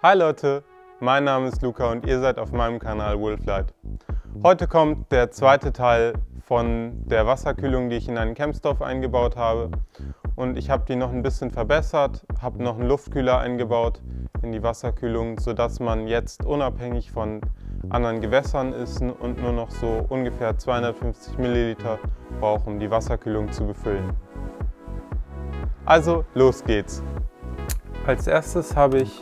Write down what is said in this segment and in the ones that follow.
Hi Leute, mein Name ist Luca und ihr seid auf meinem Kanal Wolflight. Heute kommt der zweite Teil von der Wasserkühlung, die ich in einen Campstove eingebaut habe. Und ich habe die noch ein bisschen verbessert, habe noch einen Luftkühler eingebaut in die Wasserkühlung, sodass man jetzt unabhängig von anderen Gewässern ist und nur noch so ungefähr 250 Milliliter braucht, um die Wasserkühlung zu befüllen. Also los geht's! Als erstes habe ich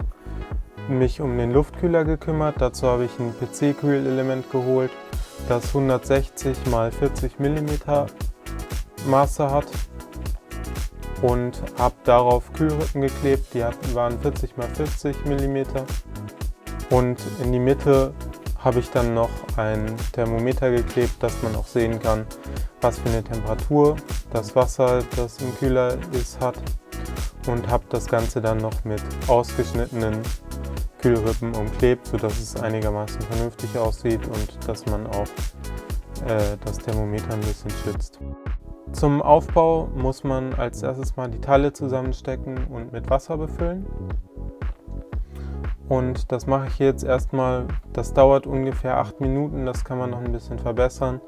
mich um den Luftkühler gekümmert. Dazu habe ich ein PC-Kühlelement geholt, das 160 x 40 mm Maße hat und habe darauf Kühlrippen geklebt. Die waren 40 x 40 mm und in die Mitte habe ich dann noch ein Thermometer geklebt, dass man auch sehen kann, was für eine Temperatur das Wasser, das im Kühler ist, hat, und habe das Ganze dann noch mit ausgeschnittenen Kühlrippen umklebt, sodass es einigermaßen vernünftig aussieht und dass man auch das Thermometer ein bisschen schützt. Zum Aufbau muss man als erstes mal die Teile zusammenstecken und mit Wasser befüllen. Und das mache ich jetzt erstmal. Das dauert ungefähr 8 Minuten, das kann man noch ein bisschen verbessern.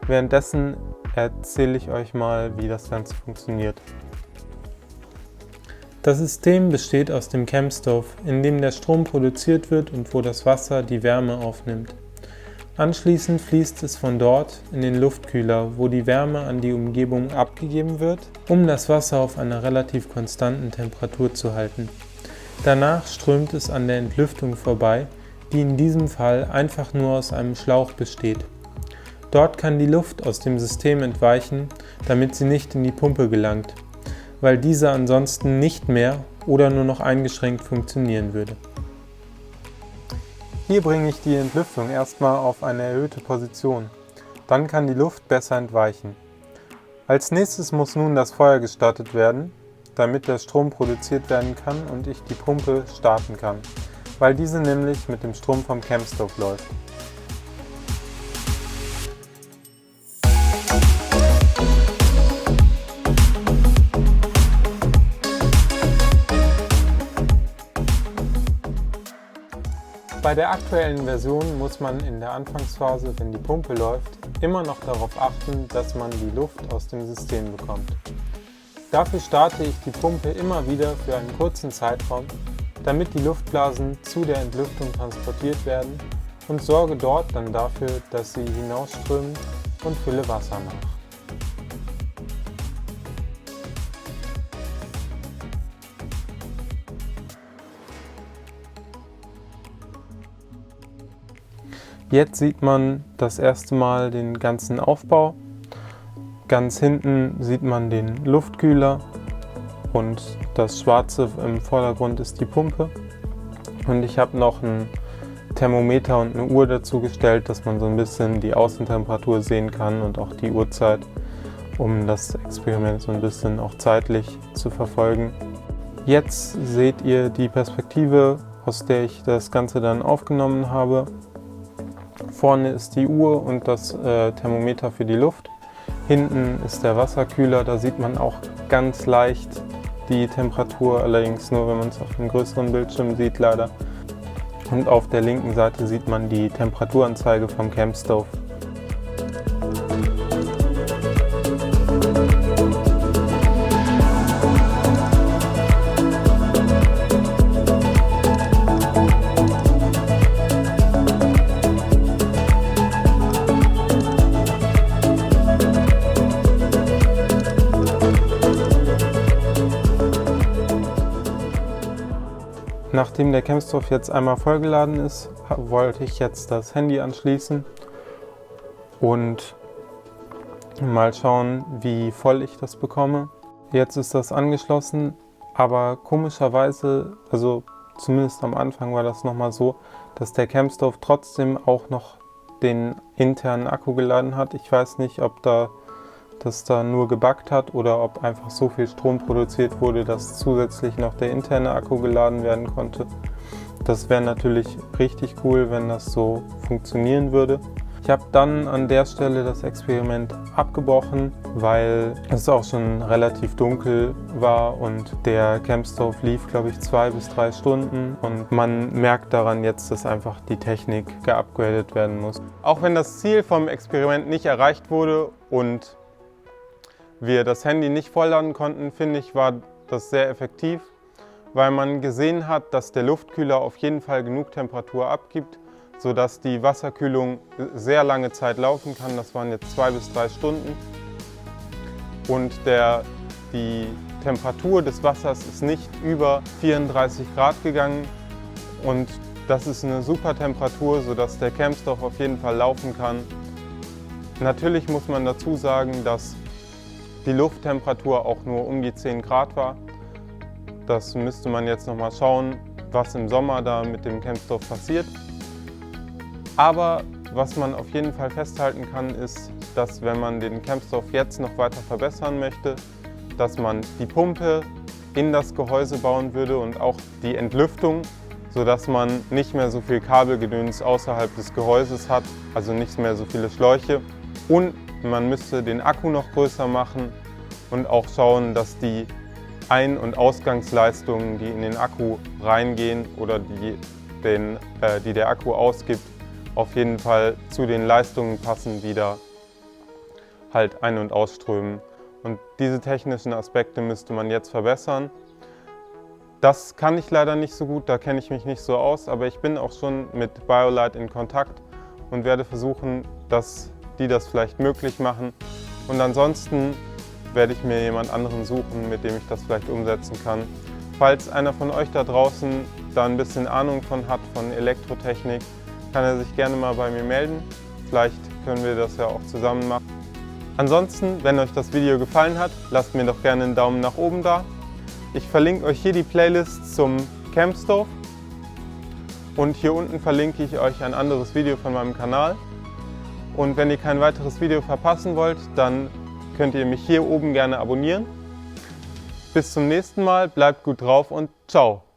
Währenddessen erzähle ich euch mal, wie das Ganze funktioniert. Das System besteht aus dem Campstove, in dem der Strom produziert wird und wo das Wasser die Wärme aufnimmt. Anschließend fließt es von dort in den Luftkühler, wo die Wärme an die Umgebung abgegeben wird, um das Wasser auf einer relativ konstanten Temperatur zu halten. Danach strömt es an der Entlüftung vorbei, die in diesem Fall einfach nur aus einem Schlauch besteht. Dort kann die Luft aus dem System entweichen, damit sie nicht in die Pumpe gelangt, weil diese ansonsten nicht mehr oder nur noch eingeschränkt funktionieren würde. Hier bringe ich die Entlüftung erstmal auf eine erhöhte Position. Dann kann die Luft besser entweichen. Als nächstes muss nun das Feuer gestartet werden, damit der Strom produziert werden kann und ich die Pumpe starten kann, weil diese nämlich mit dem Strom vom Campstove läuft. Bei der aktuellen Version muss man in der Anfangsphase, wenn die Pumpe läuft, immer noch darauf achten, dass man die Luft aus dem System bekommt. Dafür starte ich die Pumpe immer wieder für einen kurzen Zeitraum, damit die Luftblasen zu der Entlüftung transportiert werden, und sorge dort dann dafür, dass sie hinausströmen, und fülle Wasser nach. Jetzt sieht man das erste Mal den ganzen Aufbau. Ganz hinten sieht man den Luftkühler und das Schwarze im Vordergrund ist die Pumpe. Und ich habe noch ein Thermometer und eine Uhr dazu gestellt, dass man so ein bisschen die Außentemperatur sehen kann und auch die Uhrzeit, um das Experiment so ein bisschen auch zeitlich zu verfolgen. Jetzt seht ihr die Perspektive, aus der ich das Ganze dann aufgenommen habe. Vorne ist die Uhr und das Thermometer für die Luft. Hinten ist der Wasserkühler, da sieht man auch ganz leicht die Temperatur, allerdings nur, wenn man es auf einem größeren Bildschirm sieht, leider. Und auf der linken Seite sieht man die Temperaturanzeige vom Campstove. Nachdem der Campstove jetzt einmal vollgeladen ist, wollte ich jetzt das Handy anschließen und mal schauen, wie voll ich das bekomme. Jetzt ist das angeschlossen, aber komischerweise, also zumindest am Anfang war das nochmal so, dass der Campstove trotzdem auch noch den internen Akku geladen hat. Ich weiß nicht, ob das da nur gebuggt hat oder ob einfach so viel Strom produziert wurde, dass zusätzlich noch der interne Akku geladen werden konnte. Das wäre natürlich richtig cool, wenn das so funktionieren würde. Ich habe dann an der Stelle das Experiment abgebrochen, weil es auch schon relativ dunkel war und der Campstove lief, glaube ich, 2 bis 3 Stunden und man merkt daran jetzt, dass einfach die Technik geupgradet werden muss. Auch wenn das Ziel vom Experiment nicht erreicht wurde und wir das Handy nicht vollladen konnten, finde ich, war das sehr effektiv, weil man gesehen hat, dass der Luftkühler auf jeden Fall genug Temperatur abgibt, sodass die Wasserkühlung sehr lange Zeit laufen kann. Das waren jetzt 2 bis 3 Stunden. Und die Temperatur des Wassers ist nicht über 34 Grad gegangen. Und das ist eine super Temperatur, sodass der Campstove auf jeden Fall laufen kann. Natürlich muss man dazu sagen, dass die Lufttemperatur auch nur um die 10 Grad war. Das müsste man jetzt noch mal schauen, was im Sommer da mit dem Campstove passiert. Aber was man auf jeden Fall festhalten kann, ist, dass wenn man den Campstove jetzt noch weiter verbessern möchte, dass man die Pumpe in das Gehäuse bauen würde und auch die Entlüftung, sodass man nicht mehr so viel Kabelgedöns außerhalb des Gehäuses hat, also nicht mehr so viele Schläuche. Und man müsste den Akku noch größer machen und auch schauen, dass die Ein- und Ausgangsleistungen, die in den Akku reingehen oder die der Akku ausgibt, auf jeden Fall zu den Leistungen passen, die da halt ein- und ausströmen. Und diese technischen Aspekte müsste man jetzt verbessern. Das kann ich leider nicht so gut, da kenne ich mich nicht so aus, aber ich bin auch schon mit BioLite in Kontakt und werde versuchen, dass die das vielleicht möglich machen. Und ansonsten werde ich mir jemand anderen suchen, mit dem ich das vielleicht umsetzen kann. Falls einer von euch da draußen da ein bisschen Ahnung von hat, von Elektrotechnik, kann er sich gerne mal bei mir melden. Vielleicht können wir das ja auch zusammen machen. Ansonsten, wenn euch das Video gefallen hat, lasst mir doch gerne einen Daumen nach oben da. Ich verlinke euch hier die Playlist zum Campstove und hier unten verlinke ich euch ein anderes Video von meinem Kanal. Und wenn ihr kein weiteres Video verpassen wollt, dann könnt ihr mich hier oben gerne abonnieren. Bis zum nächsten Mal, bleibt gut drauf und ciao!